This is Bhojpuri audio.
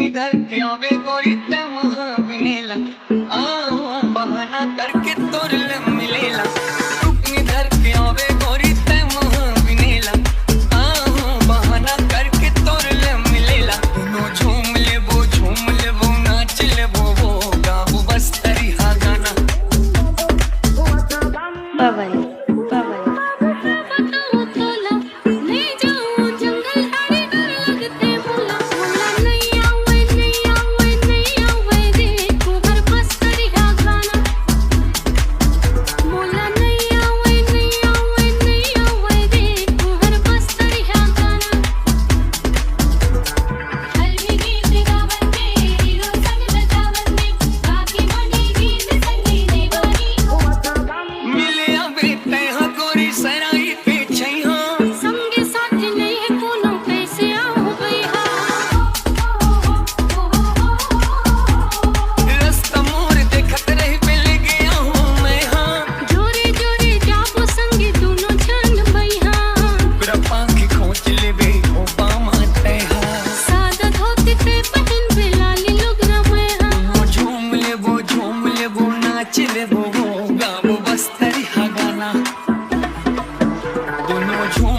इधर क्यों वे गोरी ते वहाँ मिलेला बहाना करके तोर ले मिलेला इधर क्यों वे गोरी ते वहाँ मिलेला बहाना करके तोर ले मिलेला दोनों झूम ले वो नाच ले वो गाओ बस तेरी हा गाना पवन पवन चिले वो गाओ बस तेरी हा गाना दोनों झूम